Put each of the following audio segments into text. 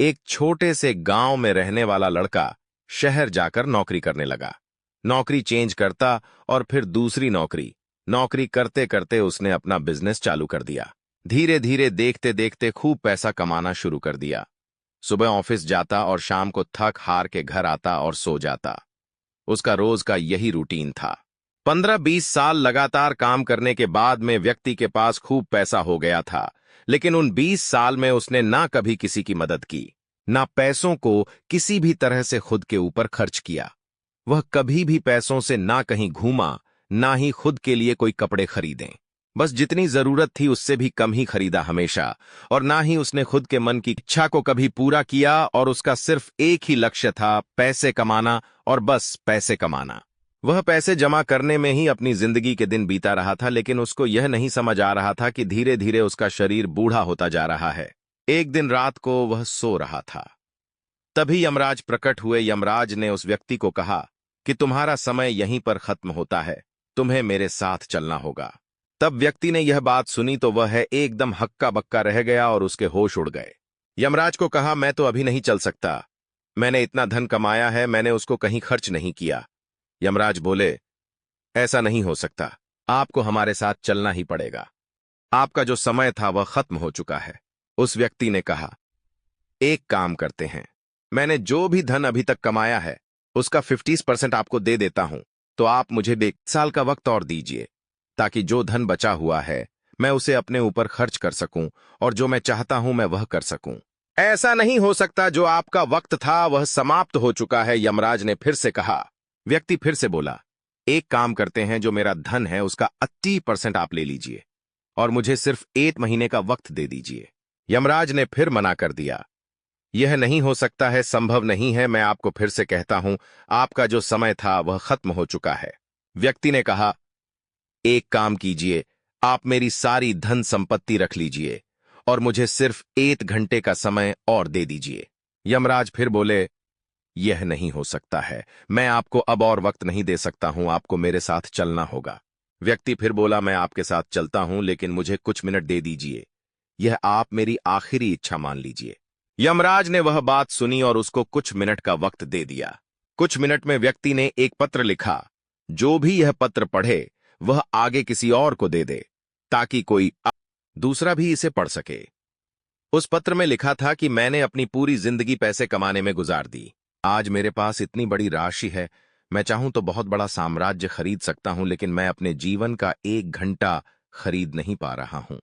एक छोटे से गांव में रहने वाला लड़का शहर जाकर नौकरी करने लगा। नौकरी चेंज करता और फिर दूसरी नौकरी। नौकरी करते करते उसने अपना बिजनेस चालू कर दिया। धीरे धीरे देखते देखते खूब पैसा कमाना शुरू कर दिया। सुबह ऑफिस जाता और शाम को थक हार के घर आता और सो जाता। उसका रोज का यही रूटीन था। 15-20 साल लगातार काम करने के बाद में व्यक्ति के पास खूब पैसा हो गया था, लेकिन उन 20 साल में उसने ना कभी किसी की मदद की, ना पैसों को किसी भी तरह से खुद के ऊपर खर्च किया। वह कभी भी पैसों से ना कहीं घूमा, ना ही खुद के लिए कोई कपड़े खरीदें। बस जितनी जरूरत थी उससे भी कम ही खरीदा हमेशा, और ना ही उसने खुद के मन की इच्छा को कभी पूरा किया। और उसका सिर्फ एक ही लक्ष्य था, पैसे कमाना, और बस पैसे कमाना। वह पैसे जमा करने में ही अपनी जिंदगी के दिन बीता रहा था, लेकिन उसको यह नहीं समझ आ रहा था कि धीरे धीरे उसका शरीर बूढ़ा होता जा रहा है। एक दिन रात को वह सो रहा था, तभी यमराज प्रकट हुए। यमराज ने उस व्यक्ति को कहा कि तुम्हारा समय यहीं पर खत्म होता है, तुम्हें मेरे साथ चलना होगा। तब व्यक्ति ने यह बात सुनी तो वह एकदम हक्का बक्का रह गया और उसके होश उड़ गए। यमराज को कहा, मैं तो अभी नहीं चल सकता, मैंने इतना धन कमाया है, मैंने उसको कहीं खर्च नहीं किया। यमराज बोले, ऐसा नहीं हो सकता, आपको हमारे साथ चलना ही पड़ेगा, आपका जो समय था वह खत्म हो चुका है। उस व्यक्ति ने कहा, एक काम करते हैं, मैंने जो भी धन अभी तक कमाया है उसका 50% आपको दे देता हूं, तो आप मुझे 1 साल का वक्त और दीजिए, ताकि जो धन बचा हुआ है मैं उसे अपने ऊपर खर्च कर सकूं और जो मैं चाहता हूं मैं वह कर सकूं। ऐसा नहीं हो सकता, जो आपका वक्त था वह समाप्त हो चुका है, यमराज ने फिर से कहा। व्यक्ति फिर से बोला, एक काम करते हैं, जो मेरा धन है उसका 80% आप ले लीजिए और मुझे सिर्फ 1 महीने का वक्त दे दीजिए। यमराज ने फिर मना कर दिया, यह नहीं हो सकता है, संभव नहीं है, मैं आपको फिर से कहता हूं, आपका जो समय था वह खत्म हो चुका है। व्यक्ति ने कहा, एक काम कीजिए, आप मेरी सारी धन संपत्ति रख लीजिए और मुझे सिर्फ 1 घंटे का समय और दे दीजिए। यमराज फिर बोले, यह नहीं हो सकता है, मैं आपको अब और वक्त नहीं दे सकता हूं, आपको मेरे साथ चलना होगा। व्यक्ति फिर बोला, मैं आपके साथ चलता हूं, लेकिन मुझे कुछ मिनट दे दीजिए, यह आप मेरी आखिरी इच्छा मान लीजिए। यमराज ने वह बात सुनी और उसको कुछ मिनट का वक्त दे दिया। कुछ मिनट में व्यक्ति ने एक पत्र लिखा। जो भी यह पत्र पढ़े वह आगे किसी और को दे दे, ताकि कोई दूसरा भी इसे पढ़ सके। उस पत्र में लिखा था कि मैंने अपनी पूरी जिंदगी पैसे कमाने में गुजार दी। आज मेरे पास इतनी बड़ी राशि है, मैं चाहूं तो बहुत बड़ा साम्राज्य खरीद सकता हूं, लेकिन मैं अपने जीवन का 1 घंटा खरीद नहीं पा रहा हूं।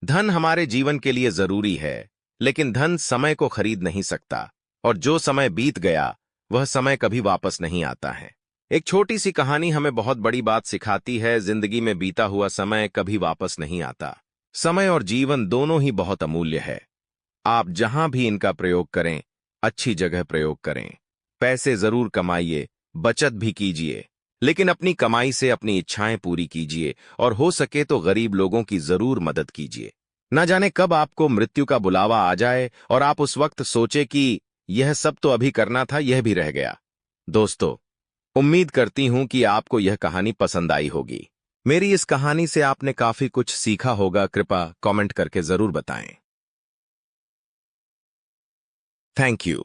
धन हमारे जीवन के लिए जरूरी है, लेकिन धन समय को खरीद नहीं सकता, और जो समय बीत गया वह समय कभी वापस नहीं आता है। एक छोटी सी कहानी हमें बहुत बड़ी बात सिखाती है, जिंदगी में बीता हुआ समय कभी वापस नहीं आता। समय और जीवन दोनों ही बहुत अमूल्य है। आप जहां भी इनका प्रयोग करें, अच्छी जगह प्रयोग करें। पैसे जरूर कमाइए, बचत भी कीजिए, लेकिन अपनी कमाई से अपनी इच्छाएं पूरी कीजिए, और हो सके तो गरीब लोगों की जरूर मदद कीजिए। न जाने कब आपको मृत्यु का बुलावा आ जाए और आप उस वक्त सोचे कि यह सब तो अभी करना था, यह भी रह गया। दोस्तों, उम्मीद करती हूं कि आपको यह कहानी पसंद आई होगी। मेरी इस कहानी से आपने काफी कुछ सीखा होगा। कृपया कमेंट करके जरूर बताएं। Thank you.